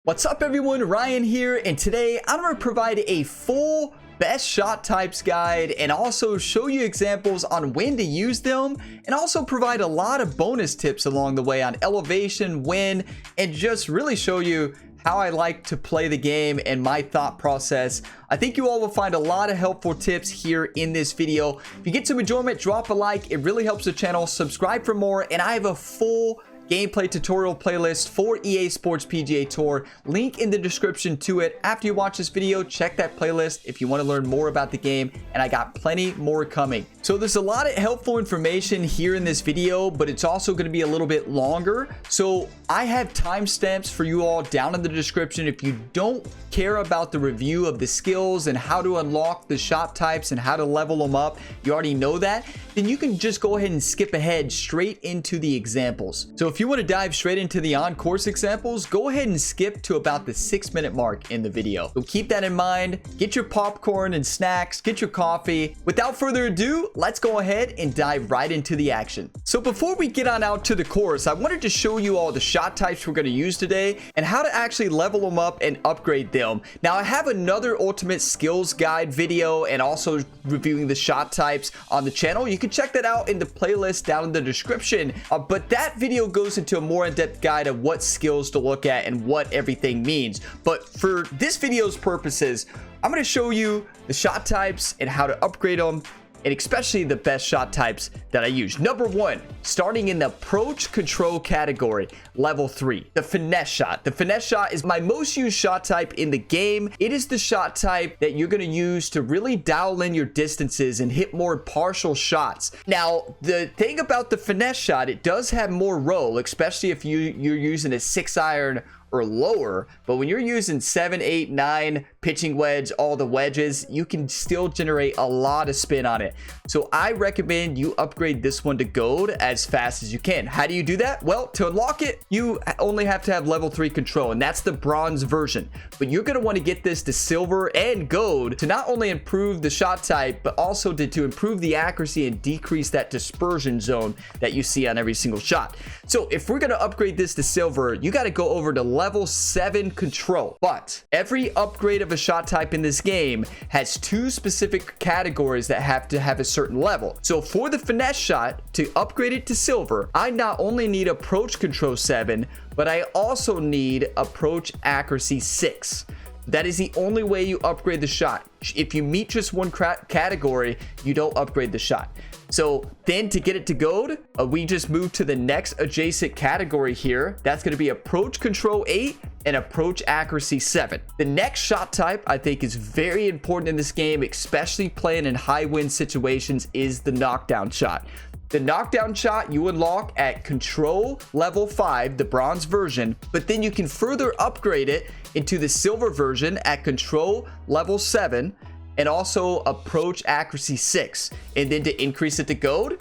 What's up everyone, Ryan here, and today I'm going to provide a full best shot types guide and also show you examples on when to use them, and also provide a lot of bonus tips along the way on elevation, wind, and just really show you how I like to play the game and my thought process. I think you all will find a lot of helpful tips here in this video. If you get some enjoyment, drop a like. It really helps the channel. Subscribe for more, and I have a full gameplay tutorial playlist for EA Sports PGA Tour. Link in the description to it. After you watch this video, check that playlist if you want to learn more about the game, and I got plenty more coming. So there's a lot of helpful information here in this video, but it's also going to be a little bit longer. So I have timestamps for you all down in the description. If you don't care about the review of the skills and how to unlock the shot types and how to level them up, you already know that, then you can just go ahead and skip ahead straight into the examples. So if you want to dive straight into the on-course examples, go ahead and skip to about the 6-minute mark in the video. So keep that in mind. Get your popcorn and snacks, get your coffee. Without further ado, let's go ahead and dive right into the action. So before we get on out to the course, I wanted to show you all the shot types we're going to use today and how to actually level them up and upgrade them. Now I have another ultimate skills guide video and also reviewing the shot types on the channel. You can check that out in the playlist down in the description, but that video goes into a more in-depth guide of what skills to look at and what everything means. But for this video's purposes, I'm going to show you the shot types and how to upgrade them, and especially the best shot types that I use. Number one, starting in the approach control category, level 3, the finesse shot. The finesse shot is my most used shot type in the game. It is the shot type that you're going to use to really dial in your distances and hit more partial shots. Now, the thing about the finesse shot, it does have more roll, especially if you're using a 6-iron or lower, but when you're using 7, 8, 9 pitching wedge, all the wedges, you can still generate a lot of spin on it. So I recommend you upgrade this one to gold as fast as you can. How do you do that? Well, to unlock it, you only have to have level 3 control, and that's the bronze version. But you're going to want to get this to silver and gold to not only improve the shot type, but also to improve the accuracy and decrease that dispersion zone that you see on every single shot. So if we're going to upgrade this to silver, you got to go over to level 7 control. But every upgrade of a shot type in this game has 2 specific categories that have to have a certain level. So for the finesse shot, to upgrade it to silver, I not only need approach control 7, but I also need approach accuracy 6. That is the only way you upgrade the shot. If you meet just one category, you don't upgrade the shot. So then to get it to gold, we just move to the next adjacent category here. That's going to be approach control 8 and approach accuracy 7. The next shot type I think is very important in this game, especially playing in high wind situations, is the knockdown shot. The knockdown shot you unlock at control level 5, the bronze version, but then you can further upgrade it into the silver version at control level 7 and also approach accuracy 6. And then to increase it to gold,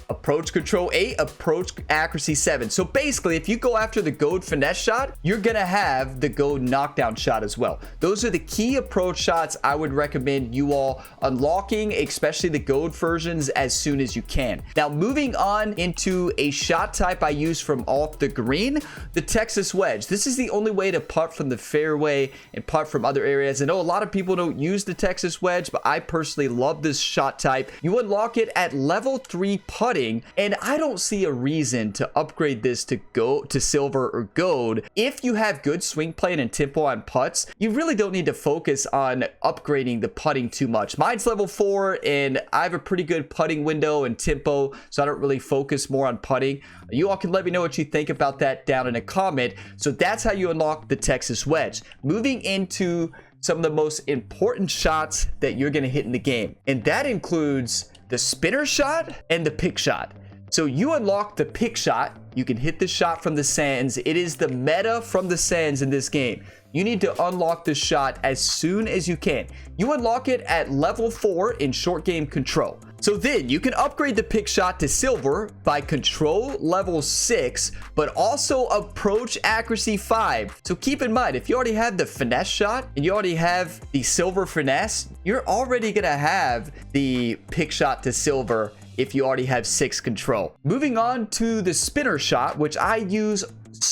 approach control 8, approach accuracy 7. So basically, if you go after the gold finesse shot, you're gonna have the gold knockdown shot as well. Those are the key approach shots I would recommend you all unlocking, especially the gold versions, as soon as you can. Now, moving on into a shot type I use from off the green, the Texas wedge. This is the only way to putt from the fairway and putt from other areas. I know a lot of people don't use the Texas wedge, but I personally love this shot type. You unlock it at level 3 putting, and I don't see a reason to upgrade this to go to silver or gold. If you have good swing plane and tempo on putts, you really don't need to focus on upgrading the putting too much. Mine's level 4 and I have a pretty good putting window and tempo, so I don't really focus more on putting. You all can let me know what you think about that down in a comment. So that's how you unlock the Texas wedge. Moving into some of the most important shots that you're going to hit in the game, and that includes the spinner shot and the pick shot. So you unlock the pick shot. You can hit the shot from the sands. It is the meta from the sands in this game. You need to unlock this shot as soon as you can. You unlock it at level 4 in short game control. So then you can upgrade the pick shot to silver by control level 6, but also approach accuracy 5. So keep in mind, if you already have the finesse shot and you already have the silver finesse, you're already gonna have the pick shot to silver if you already have 6 control. Moving on to the spinner shot, which I use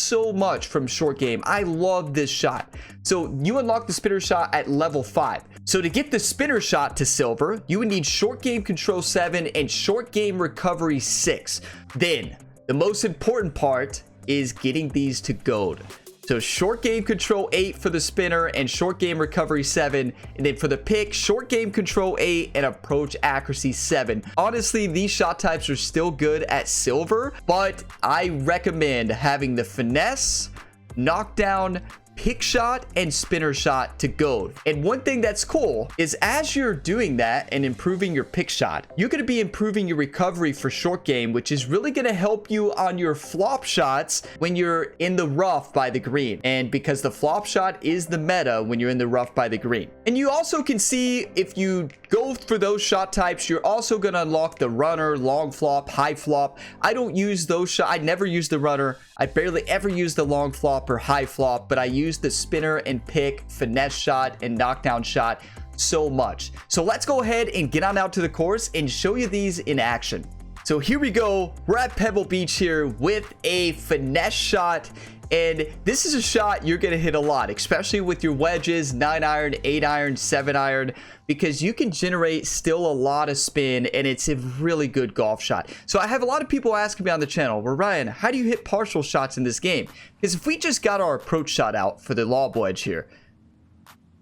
so much from short game. I love this shot. So you unlock the spinner shot at level 5. So to get the spinner shot to silver, you would need short game control 7 and short game recovery 6. Then the most important part is getting these to gold. So short game control 8 for the spinner and short game recovery 7. And then for the pick, short game control 8 and approach accuracy 7. Honestly, these shot types are still good at silver, but I recommend having the finesse, knockdown, pick shot, and spinner shot to gold. And one thing that's cool is as you're doing that and improving your pick shot, you're going to be improving your recovery for short game, which is really going to help you on your flop shots when you're in the rough by the green. And because the flop shot is the meta when you're in the rough by the green. And you also can see if you go for those shot types, you're also going to unlock the runner, long flop, high flop. I don't use those shots. I never use the runner. I barely ever use the long flop or high flop, but I use the spinner and pick, finesse shot, and knockdown shot so much. So let's go ahead and get on out to the course and show you these in action. So here we go. We're at Pebble Beach here with a finesse shot. And this is a shot you're going to hit a lot, especially with your wedges, 9-iron, 8-iron, 7-iron, because you can generate still a lot of spin, and it's a really good golf shot. So I have a lot of people asking me on the channel, well, Ryan, how do you hit partial shots in this game? Because if we just got our approach shot out for the lob wedge here,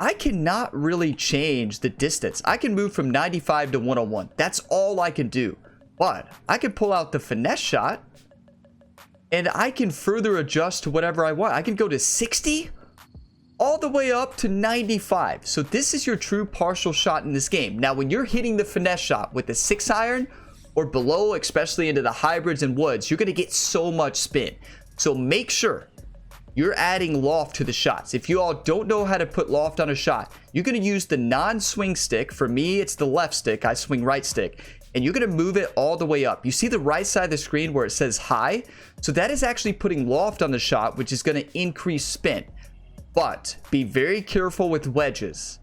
I cannot really change the distance. I can move from 95 to 101. That's all I can do. But I can pull out the finesse shot, and I can further adjust to whatever I want. I can go to 60 all the way up to 95. So this is your true partial shot in this game. Now, when you're hitting the finesse shot with the 6-iron or below, especially into the hybrids and woods, you're going to get so much spin. So make sure you're adding loft to the shots. If you all don't know how to put loft on a shot, you're going to use the non-swing stick. For me, it's the left stick. I swing right stick. And you're going to move it all the way up. You see the right side of the screen where it says high? So that is actually putting loft on the shot, which is going to increase spin. But be very careful with wedges.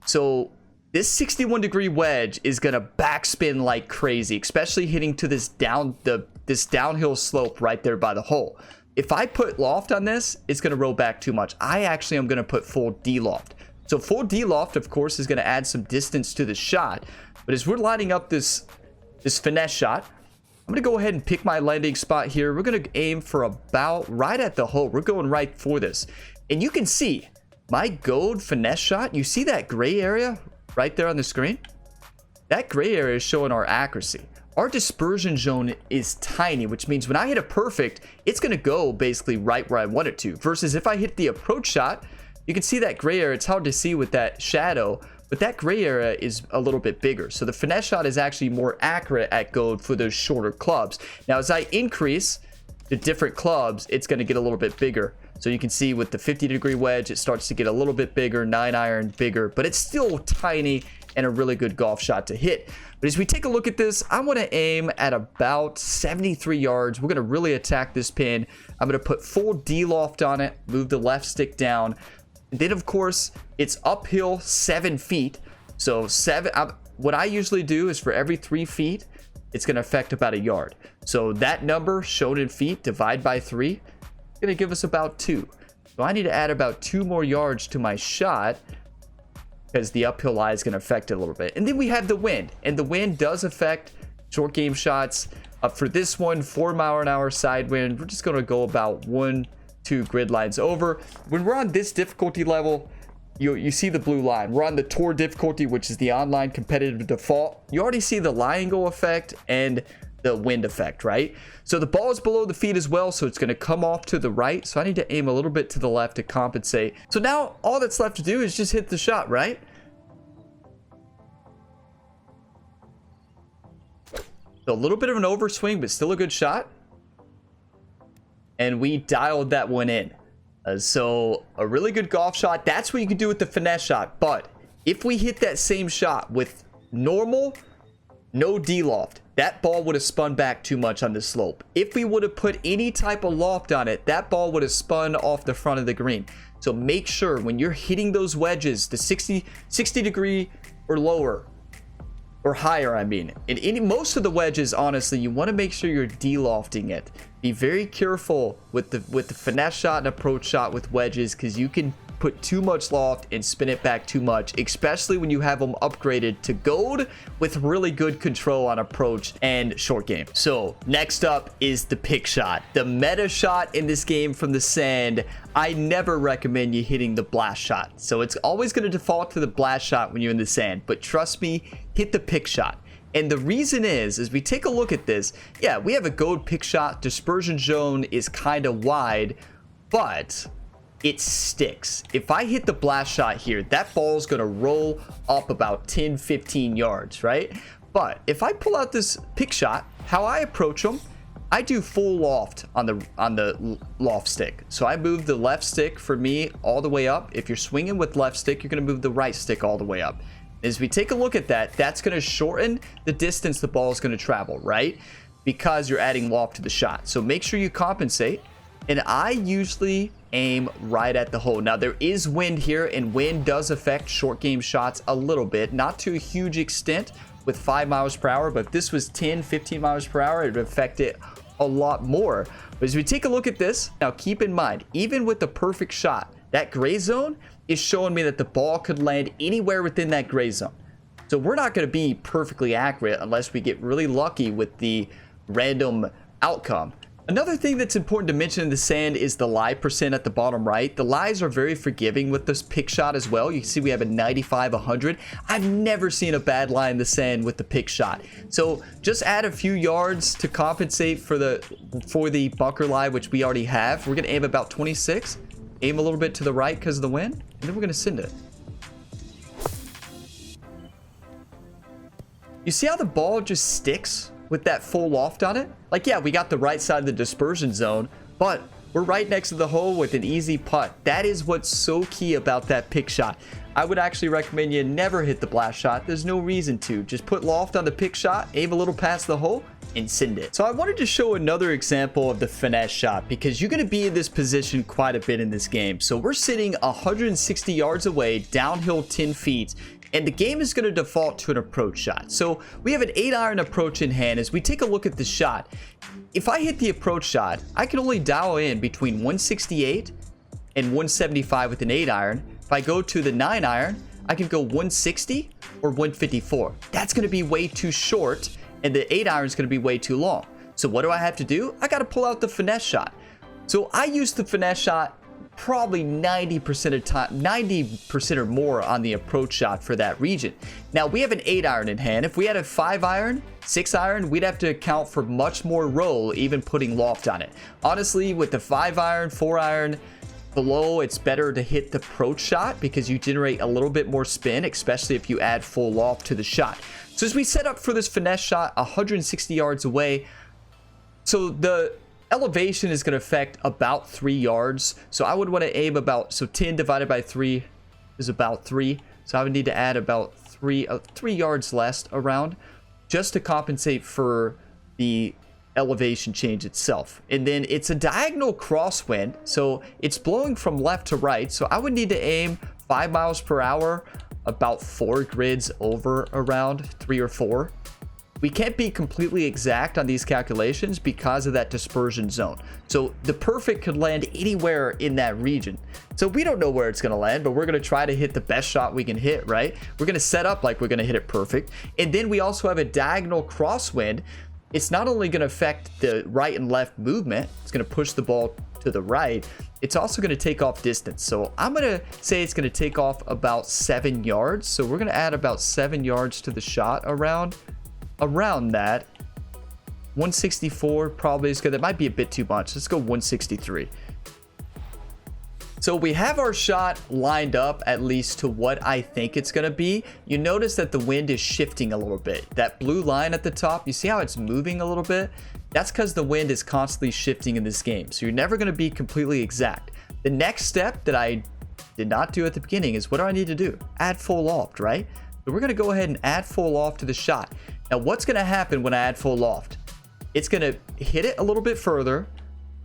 So this 61-degree wedge is going to backspin like crazy, especially hitting to this downhill slope right there by the hole. If I put loft on this, it's going to roll back too much. I actually am going to put full D-loft. So full D-loft, of course, is going to add some distance to the shot. But as we're lining up this finesse shot, I'm going to go ahead and pick my landing spot here. We're going to aim for about right at the hole. We're going right for this. And you can see my gold finesse shot. You see that gray area right there on the screen? That gray area is showing our accuracy. Our dispersion zone is tiny, which means when I hit a perfect, it's going to go basically right where I want it to. Versus if I hit the approach shot, you can see that gray area. It's hard to see with that shadow, but that gray area is a little bit bigger. So the finesse shot is actually more accurate at gold for those shorter clubs. Now, as I increase the different clubs, it's going to get a little bit bigger. So you can see with the 50-degree wedge, it starts to get a little bit bigger, 9-iron bigger, but it's still tiny and a really good golf shot to hit. But as we take a look at this, I want to aim at about 73 yards. We're going to really attack this pin. I'm going to put full D-loft on it, move the left stick down. And then, of course, it's uphill 7 feet. So what I usually do is for every 3 feet, it's going to affect about a yard. So that number shown in feet, divide by 3, it's going to give us about 2. So I need to add about 2 more yards to my shot because the uphill lie is going to affect it a little bit. And then we have the wind. And the wind does affect short game shots. For this one, 4-mile-an-hour side wind, we're just going to go about 1-2 grid lines over. When we're on this difficulty level, you see the blue line. We're on the tour difficulty, which is the online competitive default. You already see the lie angle effect and the wind effect, right? So the ball is below the feet as well, so it's going to come off to the right. So I need to aim a little bit to the left to compensate. So now all that's left to do is just hit the shot, right? So a little bit of an overswing, but still a good shot. And we dialed that one in. So a really good golf shot. That's what you can do with the finesse shot. But if we hit that same shot with normal, no D-loft, that ball would have spun back too much on the slope. If we would have put any type of loft on it, that ball would have spun off the front of the green. So make sure when you're hitting those wedges, the 60 degree or lower, or higher, I mean. In most of the wedges, honestly, you want to make sure you're de-lofting it. Be very careful with the finesse shot and approach shot with wedges, because you can put too much loft and spin it back too much, especially when you have them upgraded to gold with really good control on approach and short game. So next up is the pick shot, the meta shot in this game from the sand. I never recommend you hitting the blast shot, so it's always going to default to the blast shot when you're in the sand, but trust me, hit the pick shot. And the reason is, as we take a look at this, yeah, we have a gold pick shot, dispersion zone is kind of wide, but it sticks. If I hit the blast shot here, that ball is going to roll up about 10-15 yards, right? But if I pull out this pick shot, how I approach them, I do full loft on the loft stick. So I move the left stick for me all the way up. If you're swinging with left stick, you're going to move the right stick all the way up. As we take a look at that, that's going to shorten the distance the ball is going to travel, right? Because you're adding loft to the shot. So make sure you compensate. And I usually aim right at the hole. Now, there is wind here, and wind does affect short game shots a little bit, not to a huge extent with 5 miles per hour, but if this was 10-15 miles per hour, it would affect it a lot more. But as we take a look at this, now keep in mind, even with the perfect shot, that gray zone is showing me that the ball could land anywhere within that gray zone. So we're not going to be perfectly accurate unless we get really lucky with the random outcome. Another thing that's important to mention in the sand is the lie percent at the bottom right. The lies are very forgiving with this pick shot as well. You can see we have a 95, 100. I've never seen a bad lie in the sand with the pick shot. So just add a few yards to compensate for the bunker lie, which we already have. We're going to aim about 26. Aim a little bit to the right because of the wind, and then we're going to send it. You see how the ball just sticks with that full loft on it? Like, yeah, we got the right side of the dispersion zone, but we're right next to the hole with an easy putt. That is what's so key about that pick shot. I would actually recommend you never hit the blast shot. There's no reason to. Just put loft on the pick shot, aim a little past the hole, and send it. So I wanted to show another example of the finesse shot, because you're going to be in this position quite a bit in this game. So we're sitting 160 yards away, downhill 10 feet, and the game is going to default to an approach shot. So we have an 8-iron approach in hand. As we take a look at the shot, if I hit the approach shot, I can only dial in between 168 and 175 with an 8-iron. If I go to the 9-iron, I can go 160 or 154. That's going to be way too short, and the 8-iron is going to be way too long. So what do I have to do? I got to pull out the finesse shot. So I use the finesse shot probably 90% of time, 90% or more on the approach shot for that region. Now we have an 8-iron in hand. If we had a 5-iron, 6-iron, we'd have to account for much more roll, even putting loft on it. Honestly, with the 5-iron, 4-iron below, it's better to hit the approach shot because you generate a little bit more spin, especially if you add full loft to the shot. So as we set up for this finesse shot 160 yards away, so the elevation is going to affect about 3 yards. So I would want to aim about, so 10 divided by 3 is about 3. So I would need to add about 3 yards less around just to compensate for the elevation change itself. And then it's a diagonal crosswind, so it's blowing from left to right. So I would need to aim 5 miles per hour, about 4 grids over, around 3 or 4. We can't be completely exact on these calculations because of that dispersion zone. So the perfect could land anywhere in that region. So we don't know where it's going to land, but we're going to try to hit the best shot we can hit, right? We're going to set up like we're going to hit it perfect. And then we also have a diagonal crosswind. It's not only going to affect the right and left movement, it's going to push the ball to the right. It's also going to take off distance. So I'm going to say it's going to take off about 7 yards. So we're going to add about 7 yards to the shot around that. 164 probably is good. That might be a bit too much. Let's go 163. So we have our shot lined up at least to what I think it's going to be. You notice that the wind is shifting a little bit. That blue line at the top, you see how it's moving a little bit? That's because the wind is constantly shifting in this game. So you're never going to be completely exact. The next step that I did not do at the beginning is, what do I need to do? Add full loft, right? So we're going to go ahead and add full loft to the shot. Now what's going to happen when I add full loft? It's going to hit it a little bit further.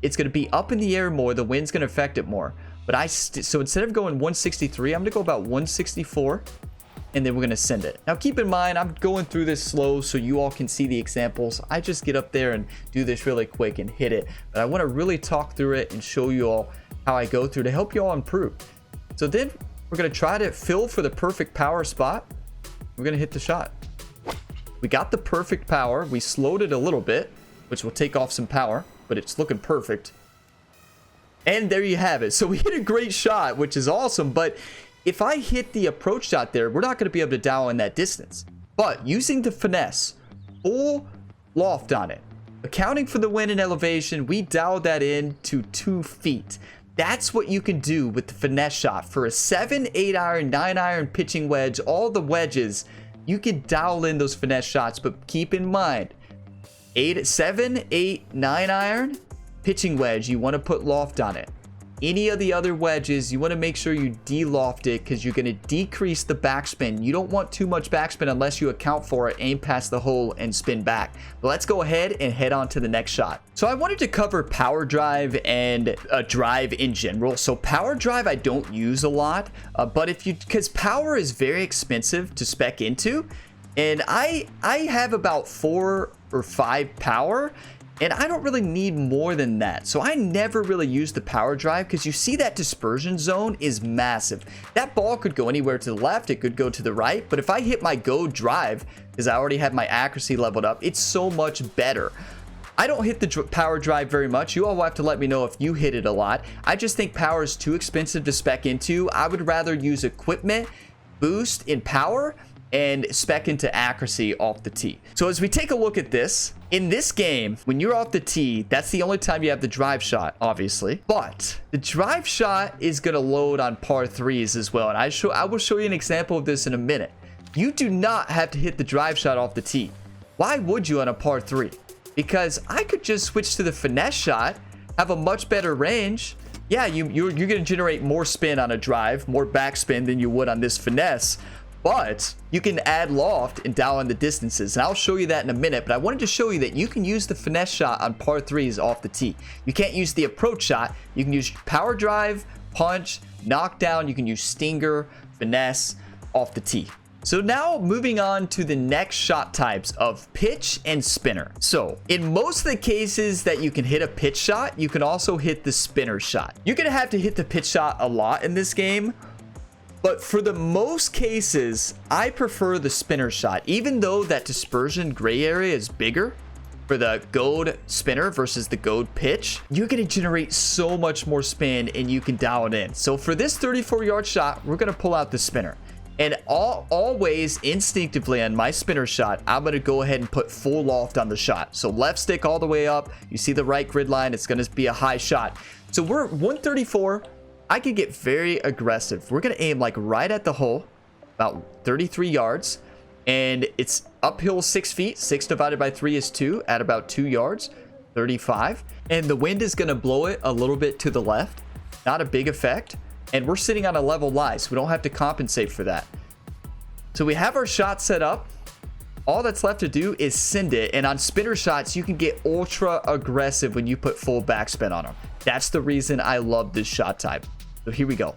It's going to be up in the air more. The wind's going to affect it more. But so instead of going 163, I'm going to go about 164. and then we're going to send it. Now keep in mind, I'm going through this slow so you all can see the examples. I just get up there and do this really quick and hit it, but I want to really talk through it and show you all how I go through to help you all improve. So then we're going to try to fill for the perfect power spot. We're going to hit the shot. We got the perfect power. We slowed it a little bit, which will take off some power, but it's looking perfect. And there you have it. So we hit a great shot, which is awesome, but if I hit the approach shot there, we're not going to be able to dial in that distance. But using the finesse, full loft on it, accounting for the wind and elevation, we dialed that in to 2 feet. That's what you can do with the finesse shot for a 7, 8 iron, 9 iron pitching wedge, all the wedges. You can dial in those finesse shots, but keep in mind, 7, 8, 9 iron pitching wedge, you want to put loft on it. Any of the other wedges, you want to make sure you de-loft it because you're going to decrease the backspin. You don't want too much backspin unless you account for it, aim past the hole, and spin back. But let's go ahead and head on to the next shot. So I wanted to cover power drive and drive in general. So power drive I don't use a lot, but because power is very expensive to spec into, and I have about 4 or 5 power, and I don't really need more than that. So I never really use the power drive because you see that dispersion zone is massive. That ball could go anywhere to the left. It could go to the right. But if I hit my go drive, because I already have my accuracy leveled up, it's so much better. I don't hit the power drive very much. You all will have to let me know if you hit it a lot. I just think power is too expensive to spec into. I would rather use equipment, boost in power, and spec into accuracy off the tee. So as we take a look at this, in this game, when you're off the tee, that's the only time you have the drive shot, obviously. But the drive shot is going to load on par 3s as well. And I will show you an example of this in a minute. You do not have to hit the drive shot off the tee. Why would you on a par 3? Because I could just switch to the finesse shot, have a much better range. Yeah, you're going to generate more spin on a drive, more backspin than you would on this finesse. But you can add loft and dial in the distances, and I'll show you that in a minute. But I wanted to show you that you can use the finesse shot on par 3s off the tee. You can't use the approach shot. You can use power drive, punch, knockdown. You can use stinger, finesse off the tee. So now moving on to the next shot types of pitch and spinner. So in most of the cases that you can hit a pitch shot, you can also hit the spinner shot. You're going to have to hit the pitch shot a lot in this game. But for the most cases, I prefer the spinner shot, even though that dispersion gray area is bigger for the gold spinner versus the gold pitch. You're going to generate so much more spin and you can dial it in. So for this 34-yard shot, we're going to pull out the spinner. And always instinctively on my spinner shot, I'm going to go ahead and put full loft on the shot. So left stick all the way up. You see the right grid line. It's going to be a high shot. So we're 134. I can get very aggressive. We're going to aim like right at the hole, about 33 yards. And it's uphill 6 feet. 6 divided by 3 is 2 at about 2 yards, 35. And the wind is going to blow it a little bit to the left. Not a big effect. And we're sitting on a level lie, so we don't have to compensate for that. So we have our shot set up. All that's left to do is send it. And on spinner shots, you can get ultra aggressive when you put full backspin on them. That's the reason I love this shot type. So here we go.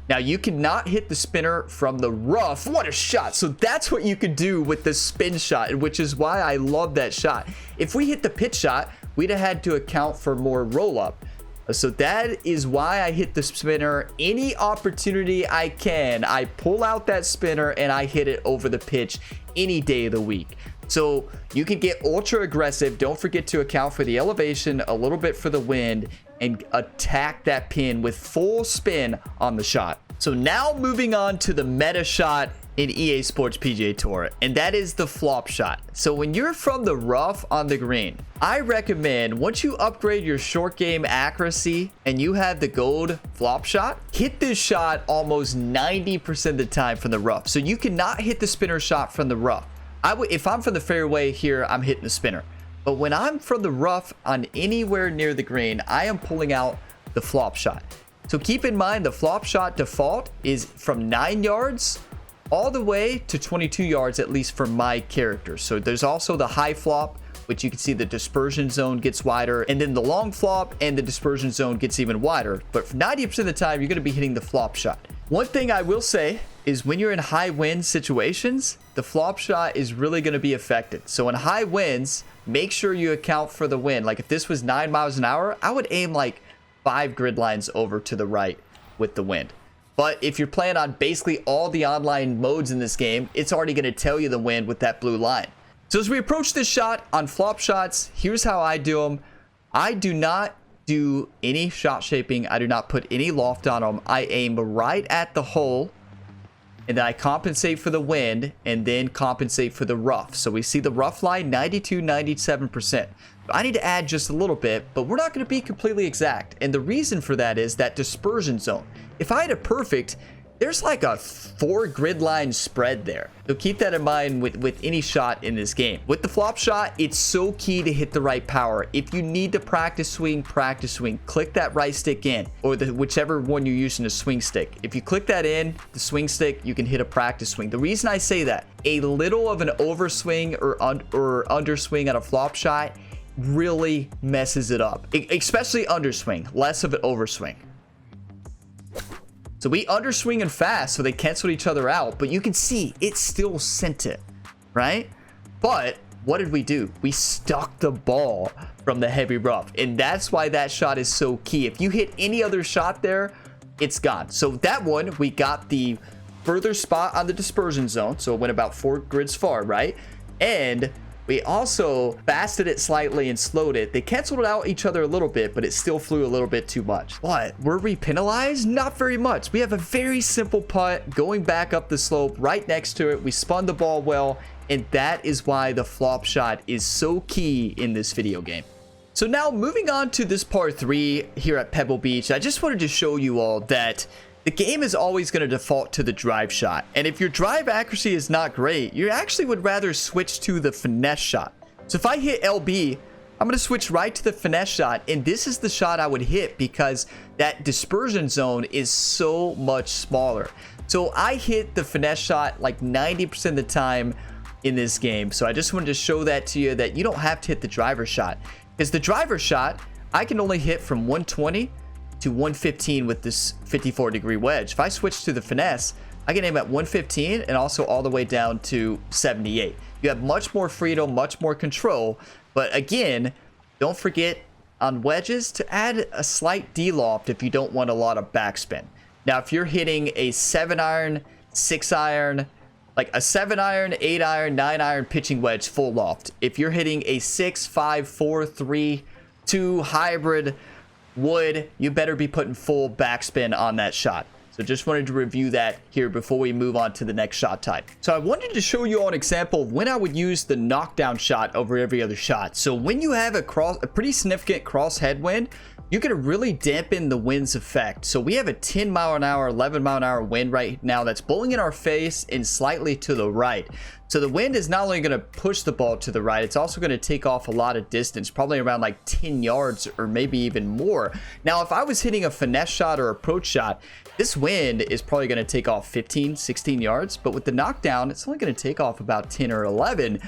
Now you cannot hit the spinner from the rough. What a shot. So that's what you could do with the spin shot, which is why I love that shot. If we hit the pitch shot, we'd have had to account for more roll up. So that is why I hit the spinner. Any opportunity I can, I pull out that spinner and I hit it over the pitch any day of the week. So you can get ultra aggressive. Don't forget to account for the elevation, a little bit for the wind, and attack that pin with full spin on the shot. So now moving on to the meta shot in EA Sports PGA Tour, and that is the flop shot. So when you're from the rough on the green, I recommend once you upgrade your short game accuracy and you have the gold flop shot, hit this shot almost 90% of the time from the rough. So you cannot hit the spinner shot from the rough. If I'm from the fairway here, I'm hitting the spinner. But when I'm from the rough on anywhere near the green, I am pulling out the flop shot. So keep in mind the flop shot default is from 9 yards all the way to 22 yards, at least for my character. So there's also the high flop, which you can see the dispersion zone gets wider, and then the long flop and the dispersion zone gets even wider. But for 90% of the time, you're going to be hitting the flop shot. One thing I will say is when you're in high wind situations, the flop shot is really going to be affected. So in high winds, make sure you account for the wind. Like if this was 9 miles an hour, I would aim like 5 grid lines over to the right with the wind. But if you're playing on basically all the online modes in this game, it's already going to tell you the wind with that blue line. So as we approach this shot on flop shots, here's how I do them. I do not do any shot shaping. I do not put any loft on them. I aim right at the hole, and then I compensate for the wind and then compensate for the rough. So we see the rough line 92, 97%. I need to add just a little bit, but we're not going to be completely exact. And the reason for that is that dispersion zone. If I had a perfect, there's like a 4 grid line spread there. So keep that in mind with any shot in this game. With the flop shot, it's so key to hit the right power. If you need to practice swing, click that right stick in, or whichever one you're using to swing stick. If you click that in, the swing stick, you can hit a practice swing. The reason I say that, a little of an overswing or underswing on a flop shot really messes it up, especially underswing, less of an overswing. So we underswing and fast, so they cancel each other out, but you can see it still sent it, right? But what did we do? We stuck the ball from the heavy rough, and that's why that shot is so key. If you hit any other shot there, it's gone. So that one, we got the further spot on the dispersion zone, so it went about 4 grids far, right? And we also fasted it slightly and slowed it. They canceled out each other a little bit, but it still flew a little bit too much. But were we penalized? Not very much. We have a very simple putt going back up the slope right next to it. We spun the ball well, and that is why the flop shot is so key in this video game. So now moving on to this par 3 here at Pebble Beach, I just wanted to show you all that the game is always going to default to the drive shot. And if your drive accuracy is not great, you actually would rather switch to the finesse shot. So if I hit LB, I'm going to switch right to the finesse shot. And this is the shot I would hit because that dispersion zone is so much smaller. So I hit the finesse shot like 90% of the time in this game. So I just wanted to show that to you, that you don't have to hit the driver shot. Because the driver shot, I can only hit from 120 to 115 with this 54-degree wedge. If I switch to the finesse, I can aim at 115 and also all the way down to 78. You have much more freedom, much more control. But again, don't forget on wedges to add a slight D-loft if you don't want a lot of backspin. Now, if you're hitting a 7-iron, 6-iron, like a 7-iron, 8-iron, 9-iron pitching wedge full loft. If you're hitting a 6, 5, 4, 3, 2 hybrid wood, you better be putting full backspin on that shot. So just wanted to review that here before we move on to the next shot type. So I wanted to show you all an example of when I would use the knockdown shot over every other shot. So when you have a pretty significant cross headwind, you can really dampen the wind's effect. So we have a 10 mile an hour, 11 mile an hour wind right now that's blowing in our face and slightly to the right. So the wind is not only going to push the ball to the right, it's also going to take off a lot of distance, probably around like 10 yards or maybe even more. Now, if I was hitting a finesse shot or approach shot, this wind is probably going to take off 15, 16 yards. But with the knockdown, it's only going to take off about 10 or 11.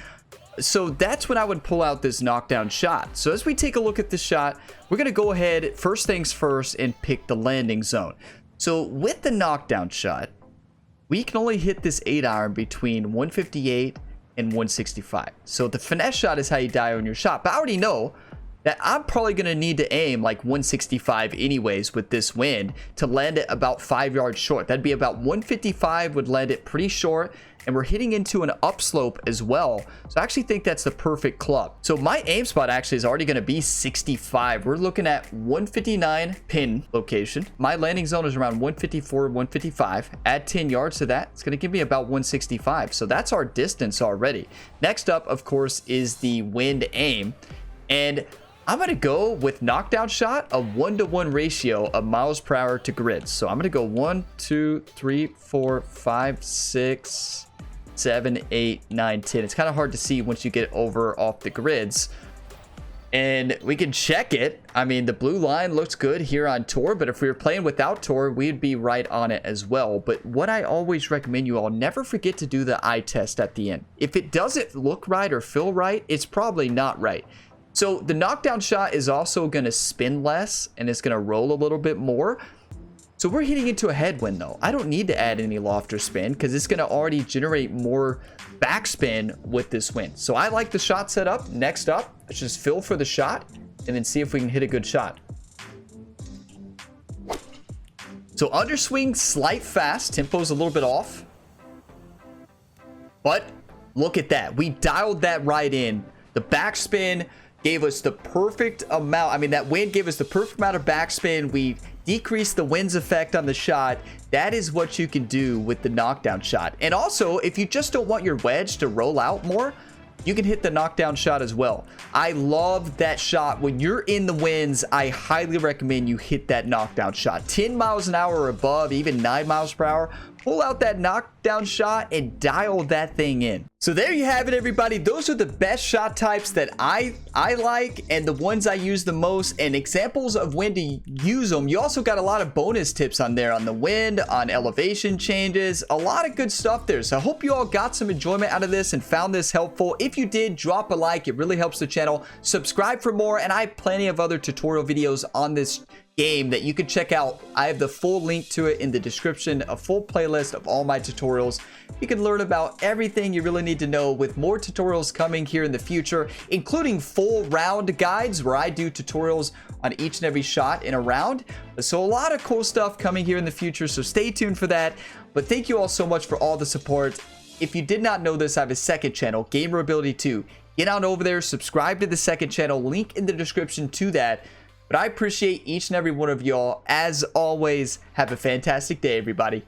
So that's when I would pull out this knockdown shot. So as we take a look at this shot, we're going to go ahead, first things first, and pick the landing zone. So with the knockdown shot, we can only hit this 8-iron between 158 and 165. So the finesse shot is how you die on your shot. But I already know that I'm probably going to need to aim like 165 anyways with this wind to land it about 5 yards short. That'd be about 155 would land it pretty short. And we're hitting into an upslope as well. So I actually think that's the perfect club. So my aim spot actually is already going to be 65. We're looking at 159 pin location. My landing zone is around 154, 155. Add 10 yards to that. It's going to give me about 165. So that's our distance already. Next up, of course, is the wind aim. And I'm going to go with knockdown shot, a 1-to-1 ratio of miles per hour to grids. So I'm going to go 1, 2, 3, 4, 5, 6, 7, 8, 9, 10. It's kind of hard to see once you get over off the grids. and we can check it. I mean, the blue line looks good here on tour, but if we were playing without tour, we'd be right on it as well. But what I always recommend you all, never forget to do the eye test at the end. If it doesn't look right or feel right, it's probably not right. So the knockdown shot is also going to spin less, and it's going to roll a little bit more. So we're hitting into a headwind though. I don't need to add any loft or spin because it's going to already generate more backspin with this wind. So I like the shot setup. Next up, let's just feel for the shot and then see if we can hit a good shot. So underswing, slight fast, tempo's a little bit off. But look at that. We dialed that right in. The backspin gave us the perfect amount. I mean, that wind gave us the perfect amount of backspin. We decreased the wind's effect on the shot. That is what you can do with the knockdown shot. And also, if you just don't want your wedge to roll out more, you can hit the knockdown shot as well. I love that shot. When you're in the winds, I highly recommend you hit that knockdown shot. 10 miles an hour or above, even 9 miles per hour. Pull out that knockdown shot and dial that thing in. So there you have it, everybody. Those are the best shot types that I like and the ones I use the most, and examples of when to use them. You also got a lot of bonus tips on there on the wind, on elevation changes, a lot of good stuff there. So I hope you all got some enjoyment out of this and found this helpful. If you did, drop a like. It really helps the channel. Subscribe for more, and I have plenty of other tutorial videos on this game that you can check out. I have the full link to it in the description, a full playlist of all my tutorials. You can learn about everything you really need to know, with more tutorials coming here in the future, including full round guides where I do tutorials on each and every shot in a round. So a lot of cool stuff coming here in the future, so stay tuned for that. But thank you all so much for all the support. If you did not know this, I have a second channel, Gamer Ability 2. Get on over there, subscribe to the second channel, link in the description to that. But I appreciate each and every one of y'all. As always, have a fantastic day, everybody.